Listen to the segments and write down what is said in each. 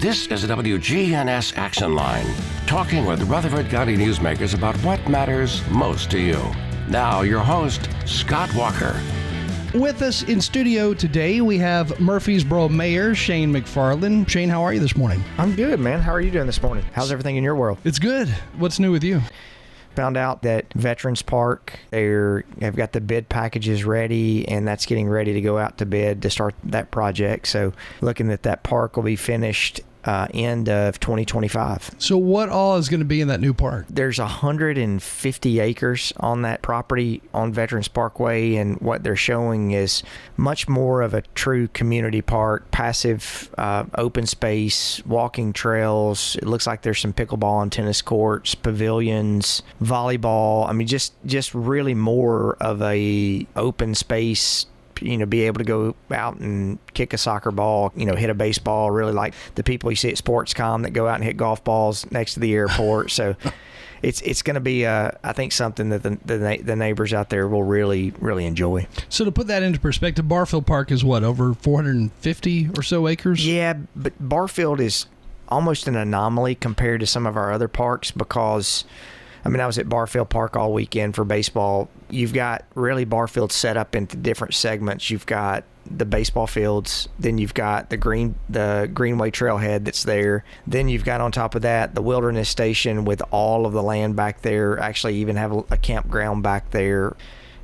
This is the WGNS Action Line, talking with Rutherford County newsmakers about what matters most to you. Now, your host, Scott Walker. With us in studio today, we have Murfreesboro Mayor Shane McFarland. Shane, how are you this morning? I'm good, man. How are you doing this morning? How's everything in your world? It's good. What's new with you? Found out that Veterans Park, they've got the bid packages ready, and that's getting ready to go out to bid to start that project. So looking at that park will be finished end of 2025. So what all is going to be in that new park? There's 150 acres on that property on Veterans Parkway, and what they're showing is much more of a true community park, passive open space, walking trails. It looks like there's some pickleball and tennis courts, pavilions, volleyball. I mean, just really more of a open space, be able to go out and kick a soccer ball, hit a baseball, really like the people you see at Sportscom that go out and hit golf balls next to the airport. So it's going to be, I think, something that the neighbors out there will really, really enjoy. So to put that into perspective, Barfield Park is what, over 450 or so acres? Yeah, but Barfield is almost an anomaly compared to some of our other parks because, I was at Barfield Park all weekend for baseball. You've got really Barfield set up into different segments. You've got the baseball fields, then you've got the Greenway Trailhead that's there. Then you've got on top of that the Wilderness Station with all of the land back there. Actually, even have a campground back there.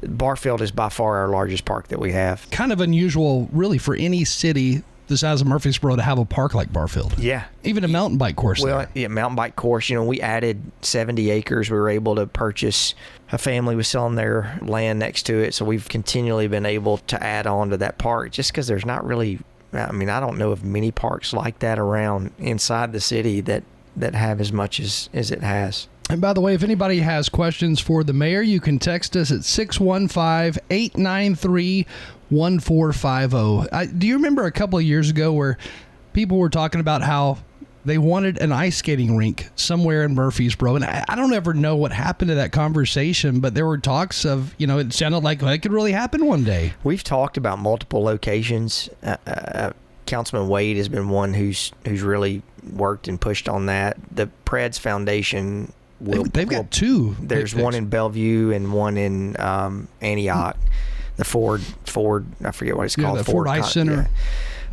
Barfield is by far our largest park that we have. Kind of unusual, really, for any city the size of Murfreesboro to have a park like Barfield. Yeah. Even a mountain bike course Well, there. Yeah, mountain bike course. We added 70 acres. We were able to purchase. A family was selling their land next to it, so we've continually been able to add on to that park just because there's not really, I don't know of many parks like that around inside the city that have as much as it has. And by the way, if anybody has questions for the mayor, you can text us at 615-893-1450. Do you remember a couple of years ago where people were talking about how they wanted an ice skating rink somewhere in Murfreesboro? And I don't ever know what happened to that conversation, but there were talks of, it sounded like it could really happen one day. We've talked about multiple locations. Councilman Wade has been one who's really worked and pushed on that. The Preds Foundation... They've got two. There's one in Bellevue and one in Antioch. The Ford, I forget what it's called. The Ford Ice Center. Yeah.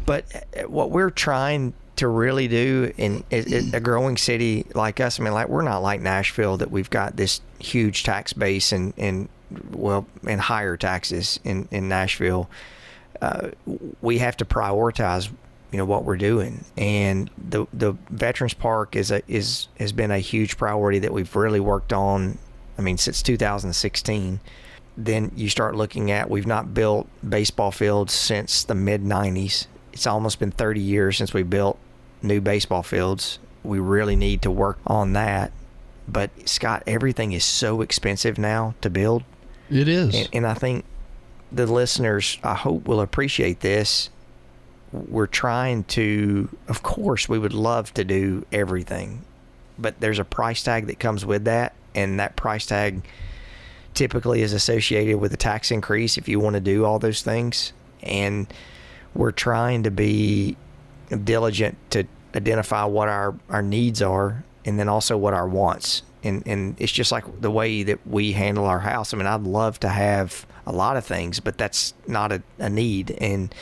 But what we're trying to really do in a growing city like us, we're not like Nashville that we've got this huge tax base and higher taxes in Nashville. We have to prioritize what we're doing, and the Veterans Park has been a huge priority that we've really worked on since 2016. Then you start looking at, we've not built baseball fields since the mid-90s. It's almost been 30 years since we built new baseball fields. We really need to work on that. But Scott, everything is so expensive now to build. It is. And I think the listeners, I hope, will appreciate this. We're trying to, of course, we would love to do everything, but there's a price tag that comes with that, and that price tag typically is associated with a tax increase if you want to do all those things. And we're trying to be diligent to identify what our needs are and then also what our wants. And it's just like the way that we handle our house. I'd love to have a lot of things, but that's not a need. And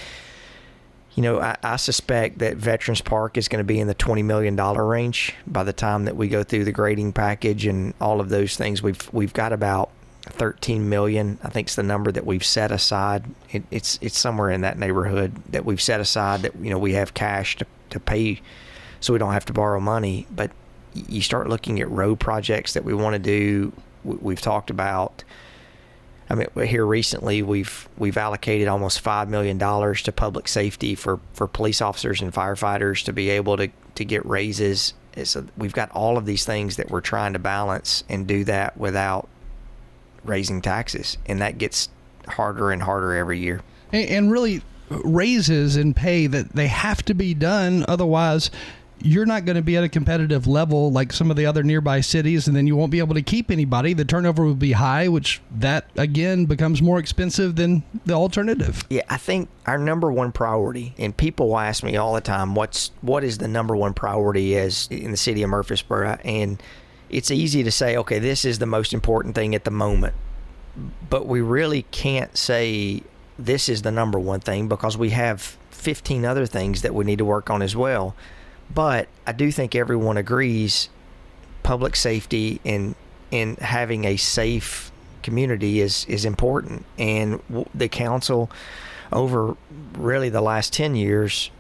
I suspect that Veterans Park is going to be in the $20 million range by the time that we go through the grading package and all of those things. We've got about $13 million, I think, is the number that we've set aside. It's somewhere in that neighborhood that we've set aside that we have cash to pay, so we don't have to borrow money. But you start looking at road projects that we want to do. We've talked about. Here recently, we've allocated almost $5 million to public safety for police officers and firefighters to be able to get raises. So we've got all of these things that we're trying to balance and do that without raising taxes. And that gets harder and harder every year. And really, raises and pay, that they have to be done. Otherwise, you're not going to be at a competitive level like some of the other nearby cities, and then you won't be able to keep anybody. The turnover will be high, which that, again, becomes more expensive than the alternative. Yeah, I think our number one priority, and people ask me all the time, what is the number one priority is in the city of Murfreesboro? And it's easy to say, okay, this is the most important thing at the moment. But we really can't say this is the number one thing, because we have 15 other things that we need to work on as well. But I do think everyone agrees public safety and having a safe community is important. And the council, over really the last 10 years,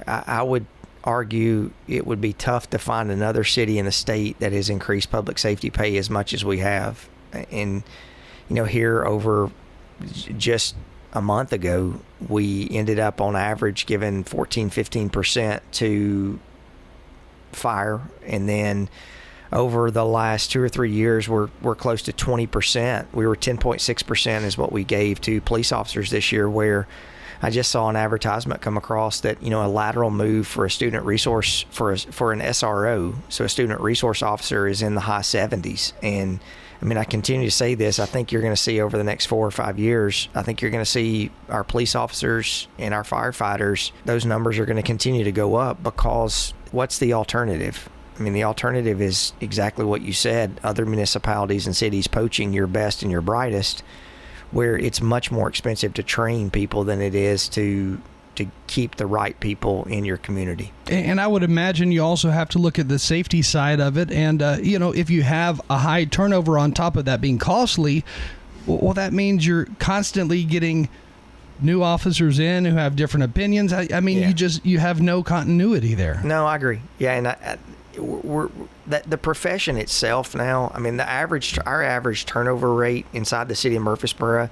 I would argue it would be tough to find another city in the state that has increased public safety pay as much as we have. And, here over just a month ago, we ended up on average giving 15% to fire, and then over the last 2 or 3 years we're close to 20%. We were 10.6% is what we gave to police officers this year, where I just saw an advertisement come across that a lateral move for a student resource for an SRO, so a student resource officer, is in the high 70s. And I continue to say this. I think you're going to see over the next 4 or 5 years, I think you're going to see our police officers and our firefighters, those numbers are going to continue to go up, because what's the alternative? The alternative is exactly what you said, other municipalities and cities poaching your best and your brightest, where it's much more expensive to train people than it is to keep the right people in your community. And I would imagine you also have to look at the safety side of it. And, if you have a high turnover on top of that being costly, well, that means you're constantly getting new officers in who have different opinions. You have no continuity there. No, I agree. Yeah, and the profession itself now, our average turnover rate inside the city of Murfreesboro,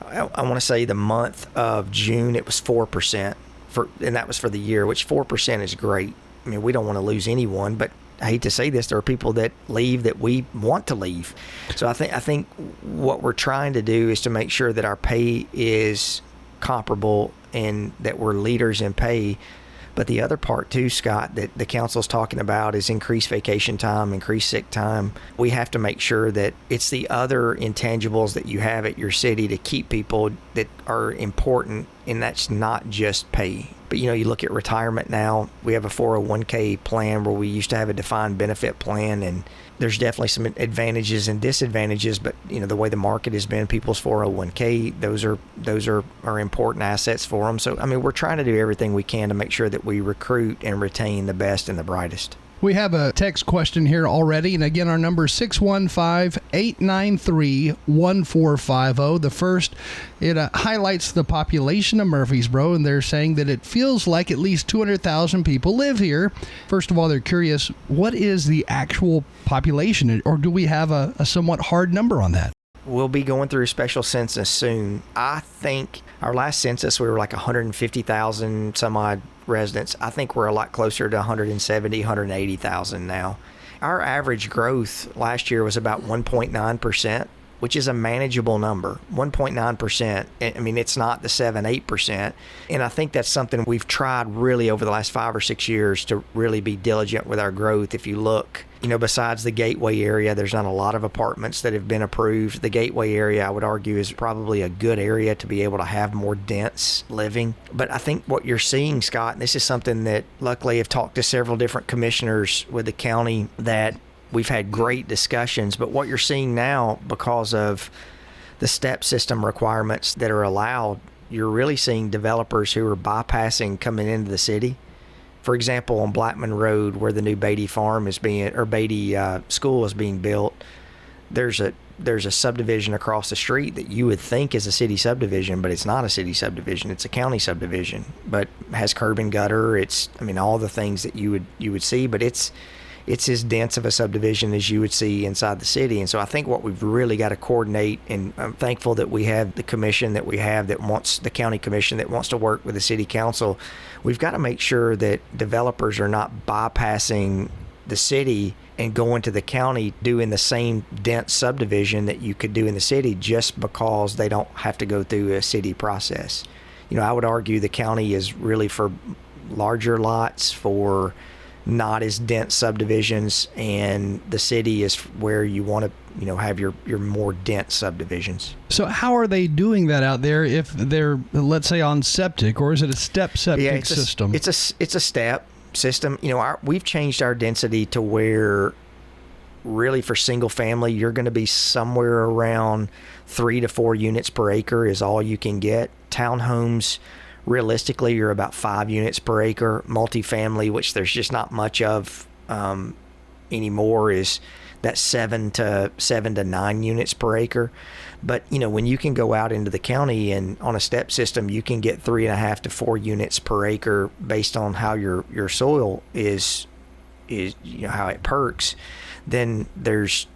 I want to say the month of June, it was 4%, and that was for the year, which 4% is great. We don't want to lose anyone, but I hate to say this, there are people that leave that we want to leave. So I think what we're trying to do is to make sure that our pay is comparable and that we're leaders in pay. But the other part too, Scott, that the council's talking about is increased vacation time, increased sick time. We have to make sure that it's the other intangibles that you have at your city to keep people that are important, and that's not just pay. But you look at retirement now, we have a 401k plan where we used to have a defined benefit plan, and there's definitely some advantages and disadvantages, but the way the market has been, people's 401k, those are important assets for them. So we're trying to do everything we can to make sure that we recruit and retain the best and the brightest. We have a text question here already, and again, our number is 615-893-1450. The first, it highlights the population of Murfreesboro, and they're saying that it feels like at least 200,000 people live here. First of all, they're curious, what is the actual population, or do we have a somewhat hard number on that? We'll be going through a special census soon. I think our last census, we were like 150,000 some odd residents. I think we're a lot closer to 170, 180,000 now. Our average growth last year was about 1.9%, which is a manageable number. 1.9%. It's not the 7-8%. And I think that's something we've tried really over the last 5 or 6 years to really be diligent with our growth. If you look, besides the Gateway area, there's not a lot of apartments that have been approved. The Gateway area, I would argue, is probably a good area to be able to have more dense living. But I think what you're seeing, Scott, and this is something that luckily I've talked to several different commissioners with the county that we've had great discussions, but what you're seeing now, because of the step system requirements that are allowed, you're really seeing developers who are bypassing coming into the city. For example, on Blackman Road, where the new Beatty School is being built, there's a subdivision across the street that you would think is a city subdivision, but it's not a city subdivision. It's a county subdivision, but has curb and gutter. It's all the things that you would see, but it's as dense of a subdivision as you would see inside the city. And so I think what we've really got to coordinate, and I'm thankful that we have the commission that we have the county commission that wants to work with the city council. We've got to make sure that developers are not bypassing the city and going to the county doing the same dense subdivision that you could do in the city just because they don't have to go through a city process. I would argue the county is really for larger lots for not as dense subdivisions, and the city is where you want to have your more dense subdivisions. So how are they doing that out there if they're, let's say, on septic, or is it a step septic system? It's a step system. We've changed our density to where really for single family you're going to be somewhere around 3 to 4 units per acre is all you can get. Townhomes, realistically, you're about 5 units per acre. Multifamily, which there's just not much of anymore, is that 7 to 9 units per acre. But when you can go out into the county and on a step system, you can get 3.5 to 4 units per acre based on how your soil is how it perks. Then there's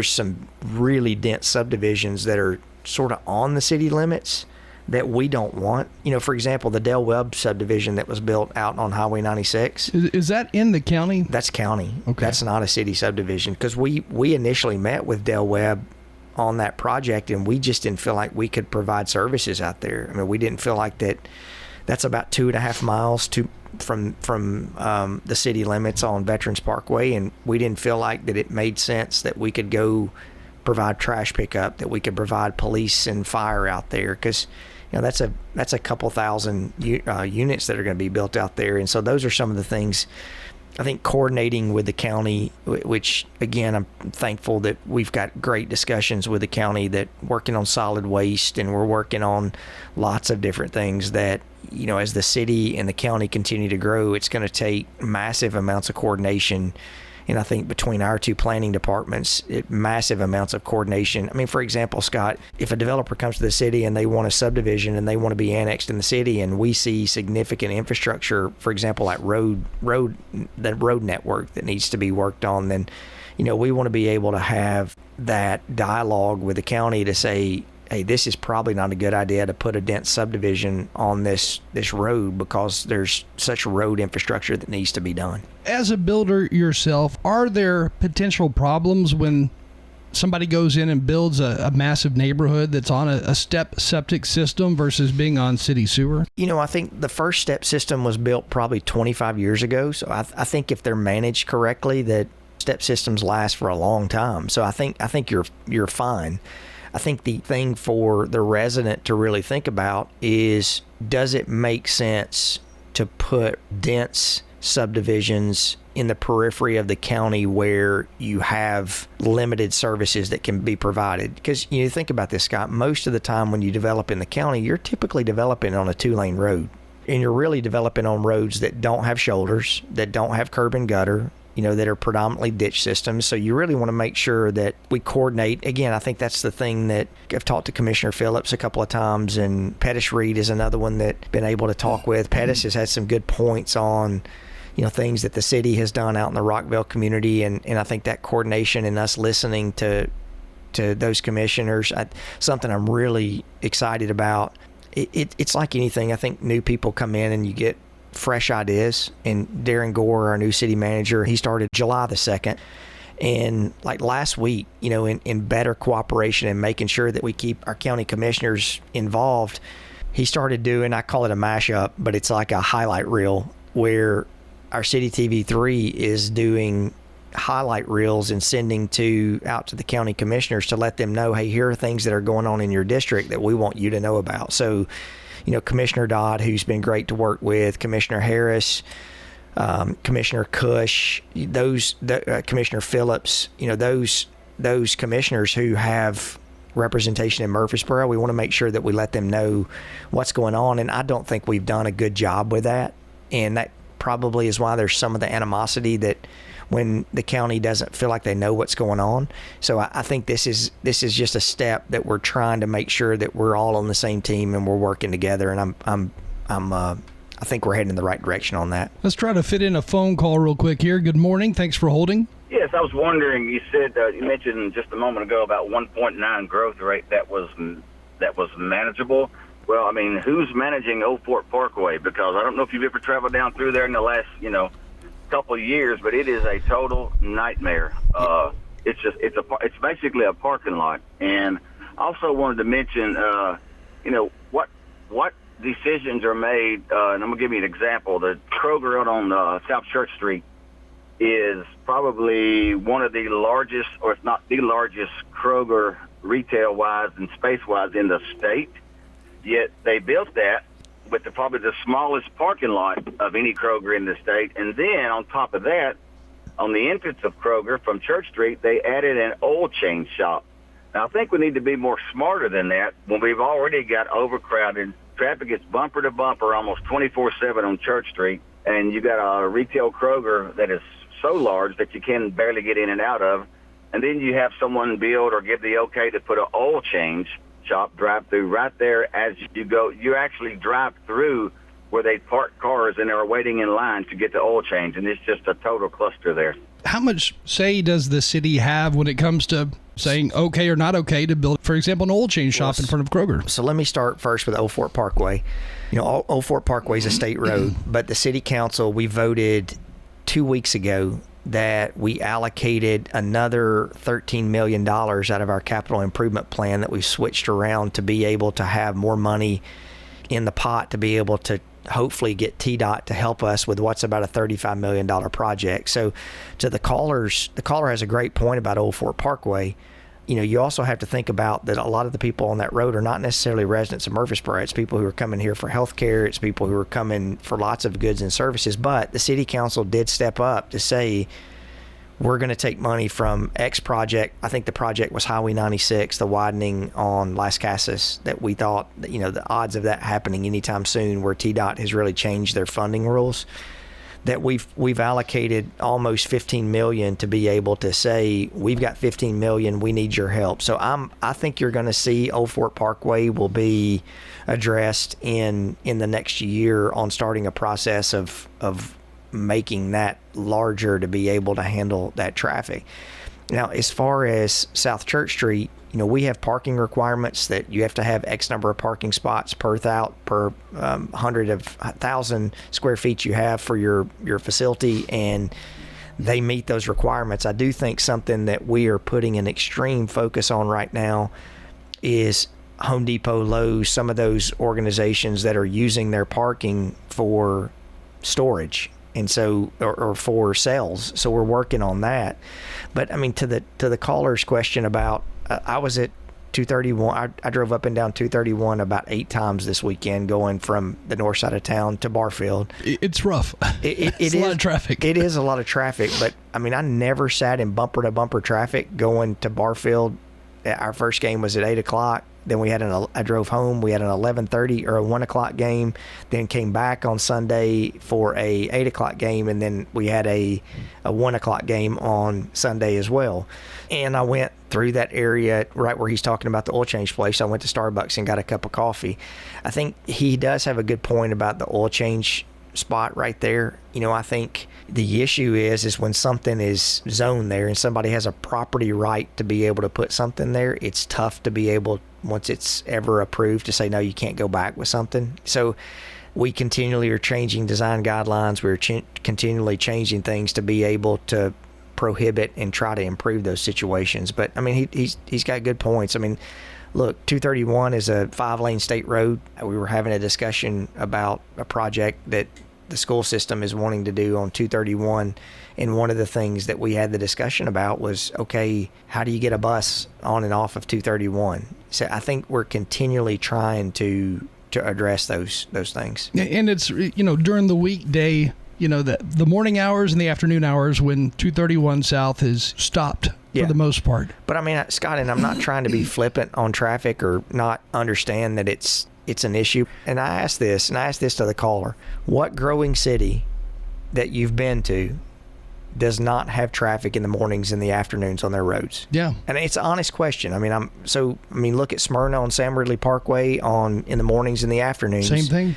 some really dense subdivisions that are sort of on the city limits that we don't want. For example, the Del Webb subdivision that was built out on Highway 96. Is that in the county? That's county. Okay. That's not a city subdivision, because we initially met with Del Webb on that project, and we just didn't feel like we could provide services out there. I mean, we didn't feel like that's about 2.5 miles from the city limits on Veterans Parkway, and we didn't feel like that it made sense that we could go provide trash pickup, that we could provide police and fire out there, because that's a couple thousand units that are going to be built out there. And so those are some of the things, I think, coordinating with the county, which again, I'm thankful that we've got great discussions with the county, that working on solid waste, and we're working on lots of different things that, as the city and the county continue to grow, it's going to take massive amounts of coordination. And I think between our two planning departments, massive amounts of coordination. I mean, for example, Scott, if a developer comes to the city and they want a subdivision and they want to be annexed in the city, and we see significant infrastructure, for example, like the road network that needs to be worked on, then, we want to be able to have that dialogue with the county to say, hey, this is probably not a good idea to put a dense subdivision on this road, because there's such road infrastructure that needs to be done. As a builder yourself, are there potential problems when somebody goes in and builds a massive neighborhood that's on a step septic system versus being on city sewer? I think the first step system was built probably 25 years ago. So I think if they're managed correctly, that step systems last for a long time. So I think you're fine. I think the thing for the resident to really think about is, does it make sense to put dense subdivisions in the periphery of the county where you have limited services that can be provided? Because you think about this, Scott, most of the time when you develop in the county, you're typically developing on a 2-lane road, and you're really developing on roads that don't have shoulders, that don't have curb and gutter, that are predominantly ditch systems. So you really want to make sure that we coordinate. Again, I think that's the thing that I've talked to Commissioner Phillips a couple of times, and Pettis Reed is another one that I've been able to talk with. Pettis has had some good points on, things that the city has done out in the Rockville community, and I think that coordination and us listening to those commissioners, something I'm really excited about. It's like anything. I think new people come in and you get fresh ideas, and Darren Gore, our new city manager, he started July the 2nd, and like last week, in better cooperation and making sure that we keep our county commissioners involved, he started doing, I call it a mashup, but it's like a highlight reel, where our City TV 3 is doing highlight reels and sending out to the county commissioners to let them know, hey, here are things that are going on in your district that we want you to know about. So Commissioner Dodd, who's been great to work with, Commissioner Harris, Commissioner Cush, Commissioner Phillips, those commissioners who have representation in Murfreesboro, we want to make sure that we let them know what's going on. And I don't think we've done a good job with that. And that probably is why there's some of the animosity, that when the county doesn't feel like they know what's going on. So I think this is just a step that we're trying to make sure that we're all on the same team and we're working together. And I think we're heading in the right direction on that. Let's try to fit in a phone call real quick here. Good morning. Thanks for holding. Yes, I was wondering, you said, you mentioned just a moment ago about 1.9 growth rate that was manageable. Well, I mean, who's managing Old Fort Parkway? Because I don't know if you've ever traveled down through there in the last, couple of years, but it is a total nightmare. It's basically a parking lot. And I also wanted to mention, what decisions are made, and I'm going to give you an example. The Kroger out on South Church Street is probably one of the largest, or if not the largest, Kroger retail-wise and space-wise in the state. Yet they built that with probably the smallest parking lot of any Kroger in the state. And then on top of that, on the entrance of Kroger from Church Street, they added an oil change shop. Now, I think we need to be more smarter than that when we've already got overcrowded. Traffic gets bumper to bumper almost 24/7 on Church Street, and you got a retail Kroger that is so large that you can barely get in and out of. And then you have someone build or give the okay to put an oil change shop drive-through right there as you go. You actually drive through where they park cars and are waiting in line to get the oil change, and it's just a total cluster there. How much say does the city have when it comes to saying okay or not okay to build, for example, an oil change shop in front of Kroger? So let me start first with Old Fort Parkway. You know, Old Fort Parkway is a state road, but the city council, we voted 2 weeks ago that we allocated another $13 million out of our capital improvement plan that we switched around to be able to have more money in the pot to be able to hopefully get TDOT to help us with what's about a $35 million project. So to the caller has a great point about Old Fort Parkway. You know, you also have to think about that a lot of the people on that road are not necessarily residents of Murfreesboro. It's people who are coming here for health care. It's people who are coming for lots of goods and services. But the city council did step up to say, we're going to take money from X project. I think the project was Highway 96, the widening on Las Casas, that we thought, that, you know, the odds of that happening anytime soon, where TDOT has really changed their funding rules, that we've allocated almost $15 million to be able to say, we've got $15 million, we need your help. So I think you're going to see Old Fort Parkway will be addressed in the next year on starting a process of making that larger to be able to handle that traffic. Now, as far as South Church Street, you know, we have parking requirements that you have to have X number of parking spots per 100,000 square feet you have for your facility, and they meet those requirements. I do think something that we are putting an extreme focus on right now is Home Depot, Lowe's, some of those organizations that are using their parking for storage. And so, or for sales. So we're working on that. But I mean, to the caller's question about, I was at 231. I drove up and down 231 about 8 times this weekend, going from the north side of town to Barfield. It's rough. It's a lot of traffic. It is a lot of traffic. But I mean, I never sat in bumper to bumper traffic going to Barfield. Our first game was at 8 o'clock. Then I drove home. We had an 11:30 or a 1 o'clock game. Then came back on Sunday for a 8 o'clock game, and then we had a 1 o'clock game on Sunday as well. And I went through that area right where he's talking about the oil change place. I went to Starbucks and got a cup of coffee. I think he does have a good point about the oil change spot right there. You know, I think the issue is when something is zoned there and somebody has a property right to be able to put something there, it's tough to be able, once it's ever approved, to say, no, you can't go back with something. So we continually are changing design guidelines. We're continually changing things to be able to prohibit and try to improve those situations. But I mean, he's got good points. I mean, look, 231 is a 5-lane state road. We were having a discussion about a project that the school system is wanting to do on 231. And one of the things that we had the discussion about was, okay, how do you get a bus on and off of 231? So I think we're continually trying to address those things. And it's, you know, during the weekday, you know, the morning hours and the afternoon hours when 231 South is stopped for the most part. But I mean, Scott, and I'm not trying to be flippant on traffic or not understand that it's an issue. And I asked this to the caller: what growing city that you've been to does not have traffic in the mornings and the afternoons on their roads? Yeah. And it's an honest question. I mean, look at Smyrna on Sam Ridley Parkway in the mornings and the afternoons. Same thing.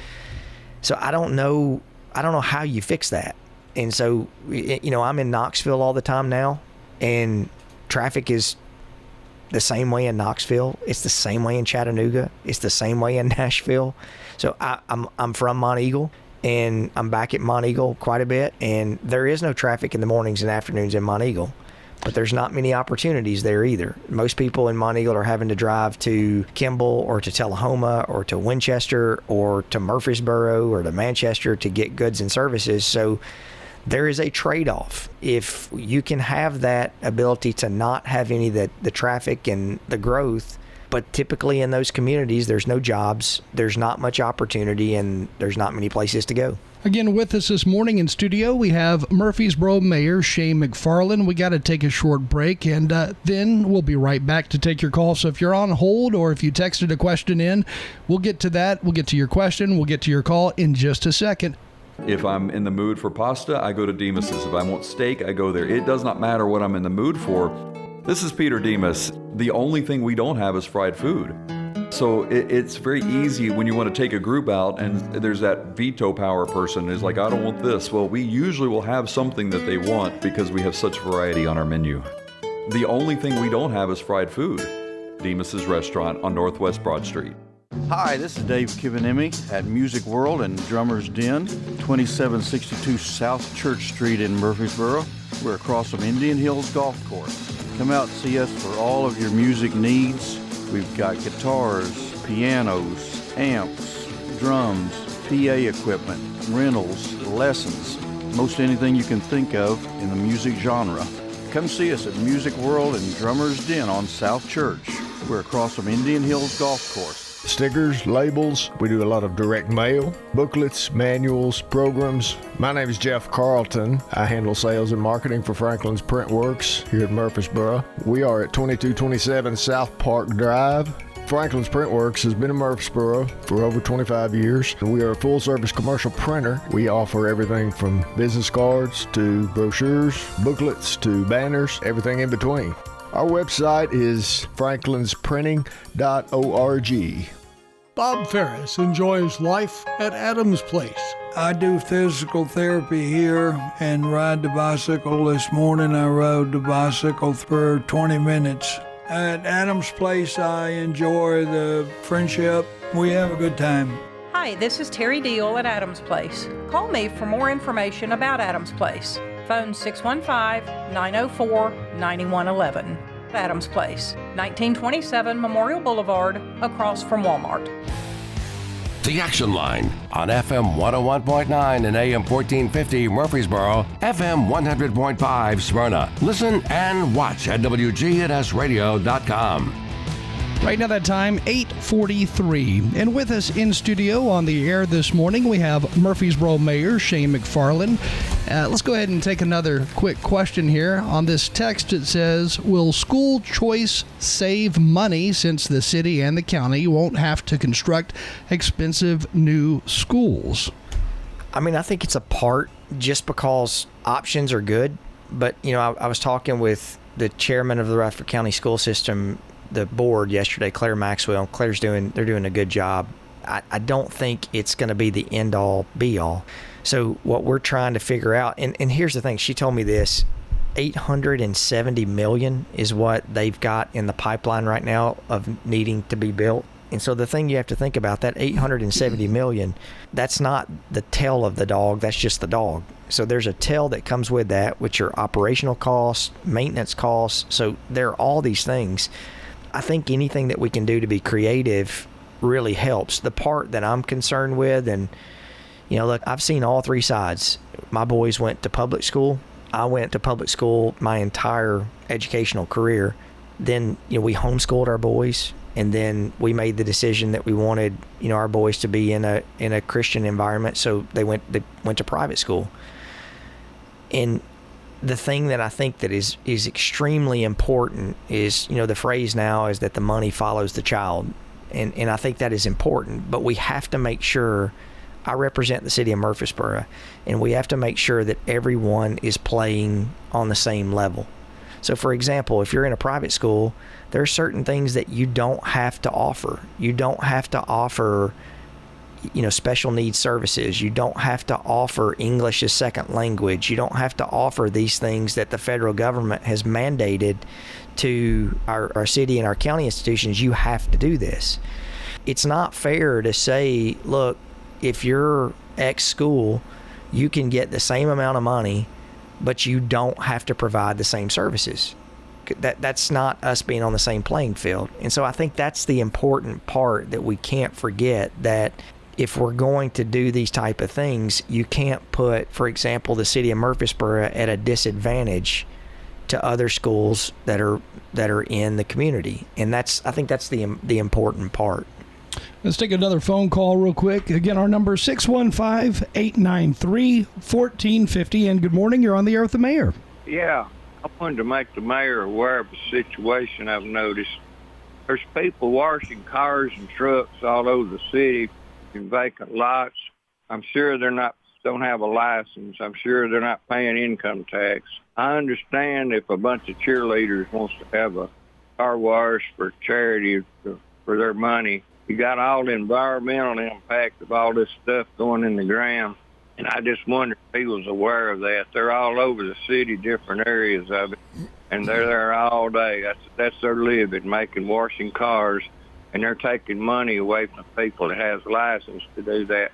So I don't know how you fix that. And so, you know, I'm in Knoxville all the time now, and traffic is the same way in Knoxville. It's the same way in Chattanooga. It's the same way in Nashville. So I'm from Mont Eagle, and I'm back at Mont Eagle quite a bit, and there is no traffic in the mornings and afternoons in Mont Eagle. but there's not many opportunities there either. Most people in Mont Eagle are having to drive to Kimball or to Tullahoma or to Winchester or to Murfreesboro or to Manchester to get goods and services. So there is a trade-off. If you can have that ability to not have any of the traffic and the growth, but typically in those communities, there's no jobs, there's not much opportunity, and there's not many places to go. Again, with us this morning in studio, we have Murfreesboro Mayor Shane McFarland. We got to take a short break, and then we'll be right back to take your call. So if you're on hold or if you texted a question in, we'll get to that. We'll get to your question. We'll get to your call in just a second. If I'm in the mood for pasta, I go to Demas's. If I want steak, I go there. It does not matter what I'm in the mood for. This is Peter Demas. The only thing we don't have is fried food. So it's very easy when you want to take a group out and there's that veto power person who's like, I don't want this. Well, we usually will have something that they want because we have such variety on our menu. The only thing we don't have is fried food. Demas's Restaurant on Northwest Broad Street. Hi, this is Dave Kivanemi at Music World and Drummer's Den, 2762 South Church Street in Murfreesboro. We're across from Indian Hills Golf Course. Come out and see us for all of your music needs. We've got guitars, pianos, amps, drums, PA equipment, rentals, lessons, most anything you can think of in the music genre. Come see us at Music World and Drummer's Den on South Church. We're across from Indian Hills Golf Course. Stickers, labels, we do a lot of direct mail, booklets, manuals, programs. My name is Jeff Carlton. I handle sales and marketing for Franklin's Print Works here at Murfreesboro. We are at 2227 South Park Drive. Franklin's Print Works has been in Murfreesboro for over 25 years. We are a full-service commercial printer. We offer everything from business cards to brochures, booklets to banners, everything in between. Our website is franklinsprinting.org. Bob Ferris enjoys life at Adams Place. I do physical therapy here and ride the bicycle. This morning I rode the bicycle for 20 minutes. At Adams Place, I enjoy the friendship. We have a good time. Hi, this is Terry Deal at Adams Place. Call me for more information about Adams Place. Phone 615-904-9111. Adams Place, 1927 Memorial Boulevard, across from Walmart. The Action Line on FM 101.9 and AM 1450 Murfreesboro, FM 100.5 Smyrna. Listen and watch at WGNSradio.com. Right now that time, 8:43. And with us in studio on the air this morning, we have Murfreesboro Mayor Shane McFarland. Let's go ahead and take another quick question here. On this text, it says, will school choice save money since the city and the county won't have to construct expensive new schools? I mean, I think it's a part just because options are good. But, you know, I was talking with the chairman of the Rutherford County School System, the board yesterday, Claire Maxwell. They're doing a good job. I don't think it's going to be the end all be all. So what we're trying to figure out, and here's the thing, she told me this, $870 million is what they've got in the pipeline right now of needing to be built. And so the thing you have to think about, that $870 million, that's not the tail of the dog, that's just the dog. So there's a tail that comes with that, which are operational costs, maintenance costs. So there are all these things. I think anything that we can do to be creative really helps. The part that I'm concerned with, and, you know, look, I've seen all three sides. My boys went to public school. I went to public school my entire educational career. Then, you know, we homeschooled our boys, and then we made the decision that we wanted, you know, our boys to be in a Christian environment, so they went to private school. And the thing that I think that is extremely important is, you know, the phrase now is that the money follows the child. And I think that is important, but we have to make sure, I represent the city of Murfreesboro, and we have to make sure that everyone is playing on the same level. So for example, if you're in a private school, there are certain things that you don't have to offer. You don't have to offer, you know, special needs services. You don't have to offer English as second language. You don't have to offer these things that the federal government has mandated to our city and our county institutions. You have to do this. It's not fair to say, look, if you're X school, you can get the same amount of money but you don't have to provide the same services. That's not us being on the same playing field. And so I think that's the important part that we can't forget, that if we're going to do these type of things, you can't put, for example, the city of Murfreesboro at a disadvantage to other schools that are in the community. And I think that's the important part. Let's take another phone call real quick. Again, our number is 615-893-1450. And good morning. You're on the air with the mayor. Yeah, I wanted to make the mayor aware of a situation I've noticed. There's people washing cars and trucks all over the city in vacant lots. I'm sure don't have a license. I'm sure they're not paying income tax. I understand if a bunch of cheerleaders wants to have a car wash for charity for their money. You got all the environmental impact of all this stuff going in the ground. And I just wonder if he was aware of that. They're all over the city, different areas of it, and they're there all day. That's their living, washing cars, and they're taking money away from the people that has license to do that.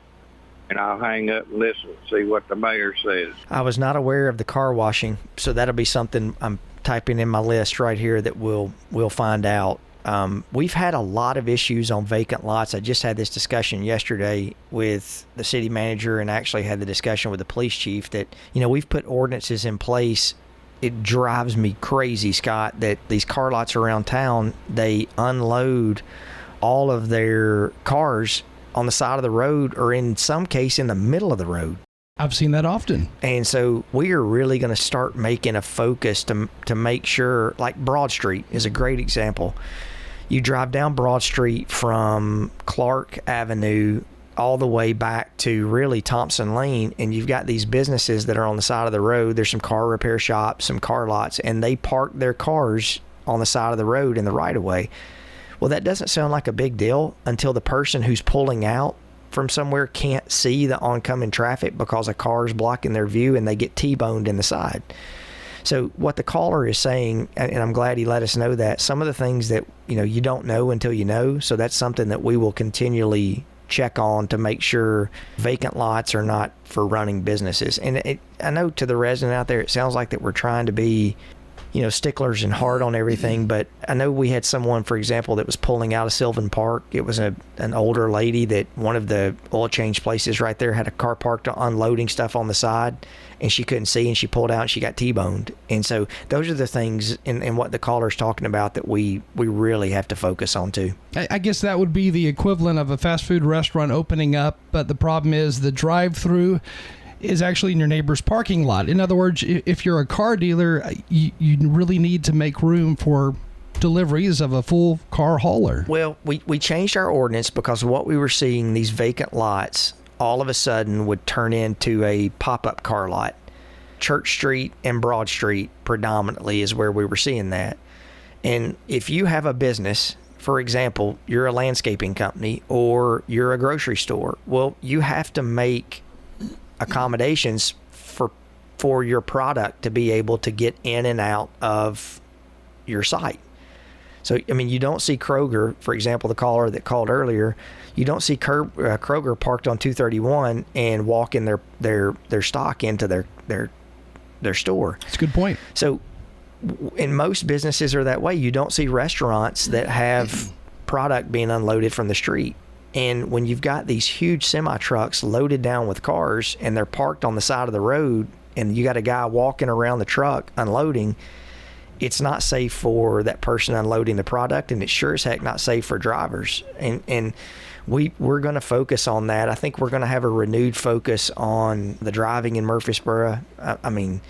And I'll hang up and listen and see what the mayor says. I was not aware of the car washing, so that'll be something I'm typing in my list right here that we'll find out. We've had a lot of issues on vacant lots. I just had this discussion yesterday with the city manager, and actually had the discussion with the police chief that, we've put ordinances in place. It drives me crazy, Scott, that these car lots around town, they unload all of their cars on the side of the road, or in some case in the middle of the road. I've seen that often. And so we are really going to start making a focus to make sure, like Broad Street is a great example. You drive down Broad Street from Clark Avenue all the way back to really Thompson Lane, and you've got these businesses that are on the side of the road. There's some car repair shops, some car lots, and they park their cars on the side of the road in the right of way. Well, that doesn't sound like a big deal until the person who's pulling out from somewhere can't see the oncoming traffic because a car is blocking their view, and they get T-boned in the side. So what the caller is saying, and I'm glad he let us know that, some of the things that you don't know until you know. So that's something that we will continually check on to make sure vacant lots are not for running businesses. And I know to the resident out there, it sounds like that we're trying to be sticklers and hard on everything. But I know we had someone, for example, that was pulling out of Sylvan Park. It was an older lady that one of the oil change places right there had a car parked unloading stuff on the side, and she couldn't see, and she pulled out and she got T-boned. And so those are the things and what the caller's talking about that we really have to focus on too. I guess that would be the equivalent of a fast food restaurant opening up, but the problem is the drive-through is actually in your neighbor's parking lot. In other words, if you're a car dealer, you really need to make room for deliveries of a full car hauler. Well, we changed our ordinance because what we were seeing, these vacant lots all of a sudden would turn into a pop-up car lot. Church Street and Broad Street predominantly is where we were seeing that. And if you have a business, for example, you're a landscaping company or you're a grocery store, well, you have to make accommodations for your product to be able to get in and out of your site. So, you don't see Kroger, for example, the caller that called earlier, you don't see Kroger parked on 231 and walking their stock into their store. That's a good point. So, in most businesses are that way. You don't see restaurants that have product being unloaded from the street. And when you've got these huge semi-trucks loaded down with cars and they're parked on the side of the road and you got a guy walking around the truck unloading, it's not safe for that person unloading the product, and it's sure as heck not safe for drivers. And we're going to focus on that. I think we're going to have a renewed focus on the driving in Murfreesboro. We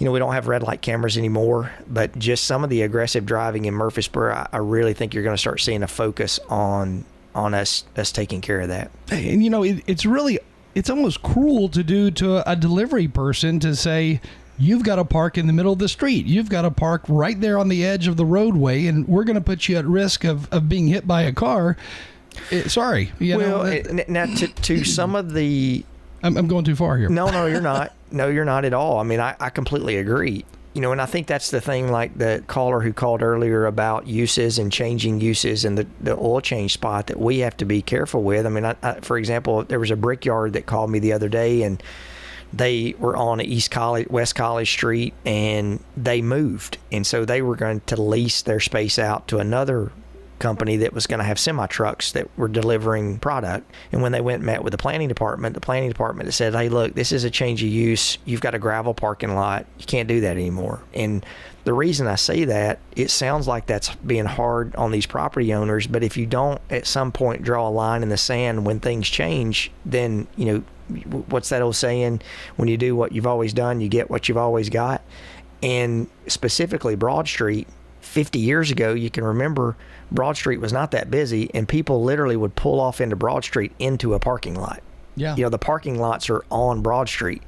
don't have red light cameras anymore, but just some of the aggressive driving in Murfreesboro, I really think you're going to start seeing a focus on us taking care of that. And it's almost cruel to do to a delivery person to say, you've got to park in the middle of the street. You've got to park right there on the edge of the roadway, and we're going to put you at risk of being hit by a car. Sorry. Now to some of the... I'm going too far here. No, you're not. No, you're not at all. I completely agree. And I think that's the thing, like the caller who called earlier about uses and changing uses and the oil change spot that we have to be careful with. For example, there was a brickyard that called me the other day, and They were on West College Street, and they moved. And so they were going to lease their space out to another company that was going to have semi-trucks that were delivering product. And when they went and met with the planning department said, hey, look, this is a change of use. You've got a gravel parking lot. You can't do that anymore. And the reason I say that, it sounds like that's being hard on these property owners, but if you don't at some point draw a line in the sand when things change, then, what's that old saying? When you do what you've always done, you get what you've always got. And specifically Broad Street, 50 years ago, you can remember Broad Street was not that busy, and people literally would pull off into Broad Street into a parking lot. Yeah. The parking lots are on Broad Street.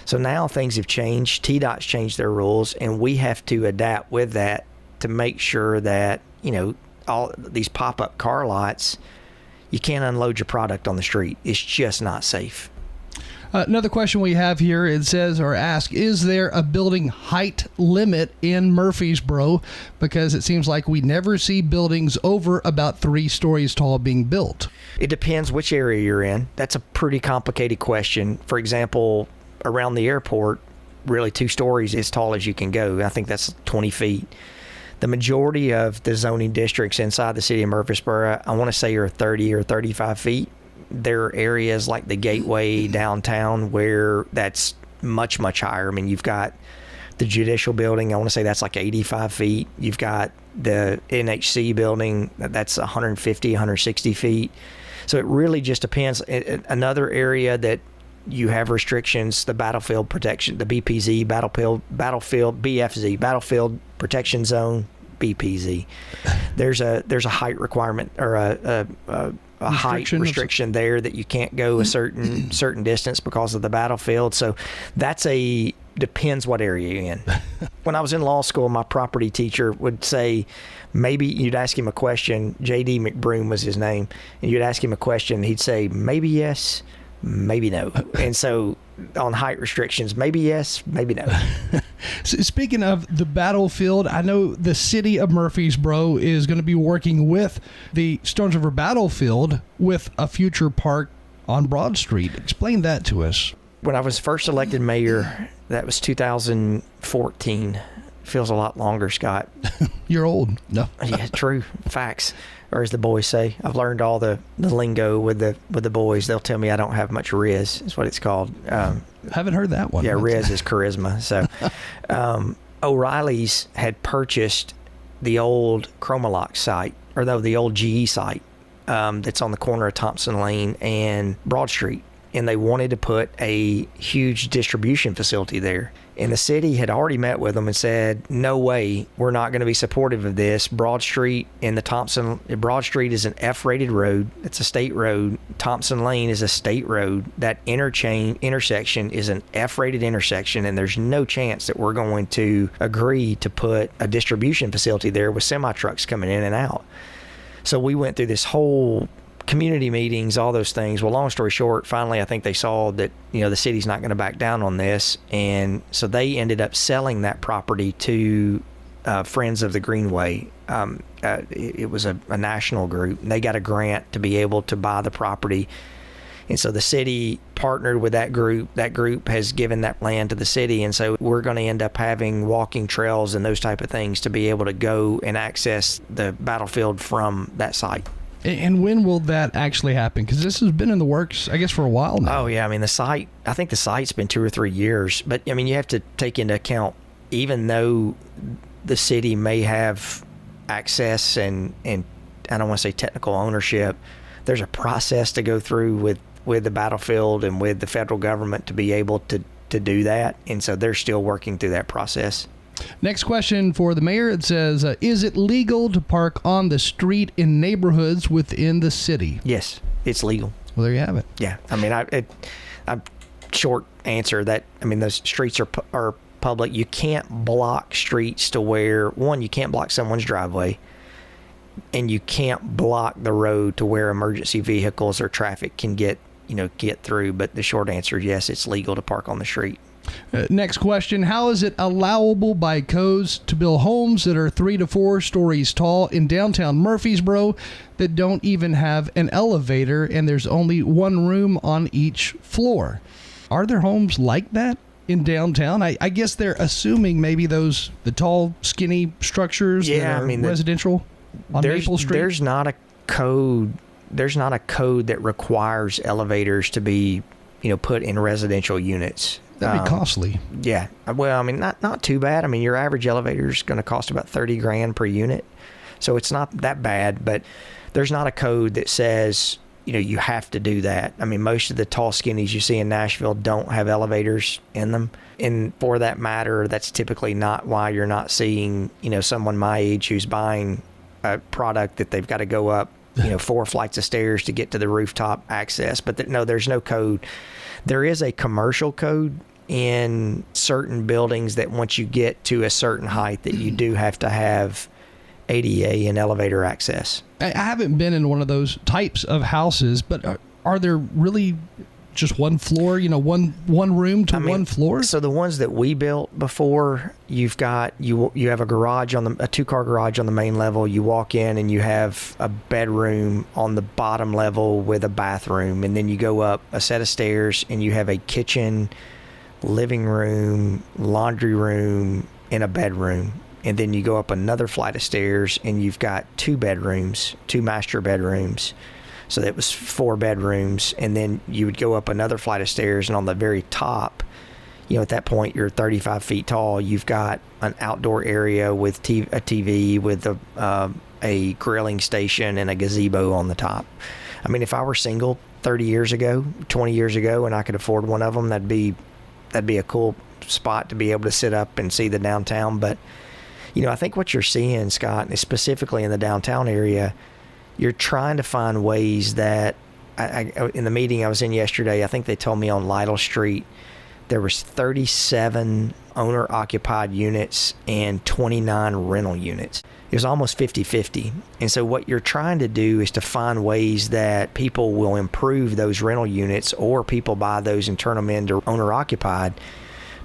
So now things have changed. TDOT's changed their rules, and we have to adapt with that to make sure that, all these pop-up car lots, you can't unload your product on the street. It's just not safe. Another question we have here, it says or asks, is there a building height limit in Murfreesboro? Because it seems like we never see buildings over about 3 stories tall being built. It depends which area you're in. That's a pretty complicated question. For example, around the airport, really 2 stories as tall as you can go. I think that's 20 feet. The majority of the zoning districts inside the city of Murfreesboro, I want to say, are 30 or 35 feet. There are areas like the Gateway downtown where that's much, much higher. I mean, you've got the Judicial Building, I want to say that's like 85 feet. You've got the NHC building, that's 150, 160 feet. So it really just depends. Another area that you have restrictions, the battlefield protection, the BPZ, battlefield BFZ, battlefield protection zone, BPZ. There's a height requirement, or a height restriction there that you can't go a certain distance because of the battlefield. So that's depends what area you're in. When I was in law school, my property teacher would say, maybe you'd ask him a question. J.D. McBroom was his name, and you'd ask him a question. He'd say, maybe yes, maybe no. And so on height restrictions, maybe yes, maybe no. Speaking of the battlefield, I know the city of Murfreesboro is going to be working with the Stones River Battlefield with a future park on Broad Street. Explain that to us. When I was first elected mayor, that was 2014. Feels a lot longer, Scott. You're old. No. Yeah, true. Facts. Or as the boys say, I've learned all the lingo with the boys. They'll tell me I don't have much riz, is what it's called. Haven't heard that one. Yeah, riz is charisma. So O'Reilly's had purchased the old Chromalox site, or no, the old GE site that's on the corner of Thompson Lane and Broad Street. And they wanted to put a huge distribution facility there. And the city had already met with them and said, no way, we're not going to be supportive of this. Broad Street is an F-rated road. It's a state road. Thompson Lane is a state road. That intersection is an F-rated intersection, and there's no chance that we're going to agree to put a distribution facility there with semi-trucks coming in and out. So we went through this whole community meetings, all those things. Well, long story short, finally, I think they saw that, the city's not going to back down on this. And so they ended up selling that property to Friends of the Greenway. It was a national group, and they got a grant to be able to buy the property. And so the city partnered with that group. That group has given that land to the city. And so we're going to end up having walking trails and those type of things to be able to go and access the battlefield from that site. And when will that actually happen? Because this has been in the works, I guess, for a while now. Oh, yeah. I mean, I think the site's been 2 or 3 years. But, I mean, you have to take into account, even though the city may have access and I don't want to say technical ownership, there's a process to go through with the battlefield and with the federal government to be able to do that. And so they're still working through that process. Next question for the mayor. It says, is it legal to park on the street in neighborhoods within the city? Yes, it's legal. Well, there you have it. Yeah. I mean, short answer that, I mean, those streets are public. You can't block streets to where, one, you can't block someone's driveway, and you can't block the road to where emergency vehicles or traffic can get through. But the short answer is yes, it's legal to park on the street. Next question. How is it allowable by codes to build homes that are 3 to 4 stories tall in downtown Murfreesboro that don't even have an elevator and there's only one room on each floor? Are there homes like that in downtown? I guess they're assuming maybe the tall, skinny structures that are residential on Maple Street. There's not a code that requires elevators to be, put in residential units. That'd be costly. Yeah. Well, I mean, not too bad. I mean, your average elevator is going to cost about $30,000 per unit. So it's not that bad, but there's not a code that says, you have to do that. I mean, most of the tall skinnies you see in Nashville don't have elevators in them. And for that matter, that's typically not why you're not seeing, someone my age who's buying a product that they've got to go up, 4 flights of stairs to get to the rooftop access. But no, there's no code. There is a commercial code in certain buildings that once you get to a certain height that you do have to have ADA and elevator access. I haven't been in one of those types of houses, but are there really just one floor, one room to one floor? So the ones that we built before, you've got, you have a garage a 2-car garage on the main level. You walk in and you have a bedroom on the bottom level with a bathroom. And then you go up a set of stairs and you have a kitchen, living room, laundry room, and a bedroom. And then you go up another flight of stairs and you've got 2 master bedrooms. So that was 4 bedrooms. And then you would go up another flight of stairs, and on the very top, at that point you're 35 feet tall. You've got an outdoor area with a TV with a grilling station and a gazebo on the top. I mean, if I were single 20 years ago, and I could afford one of them, that'd be a cool spot to be able to sit up and see the downtown. But I think what you're seeing, Scott, is specifically in the downtown area, you're trying to find ways that, in the meeting I was in yesterday, I think they told me on Lytle Street, there was 37 owner-occupied units and 29 rental units. It was almost 50-50. And so what you're trying to do is to find ways that people will improve those rental units, or people buy those and turn them into owner-occupied.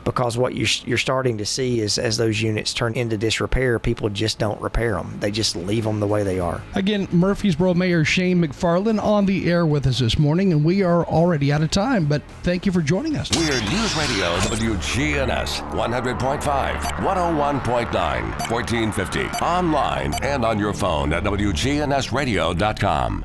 Because what you're starting to see is, as those units turn into disrepair, people just don't repair them. They just leave them the way they are. Again, Murfreesboro Mayor Shane McFarland on the air with us this morning, and we are already out of time, but thank you for joining us. We're News Radio WGNS 100.5, 101.9, 1450. Online and on your phone at WGNSradio.com.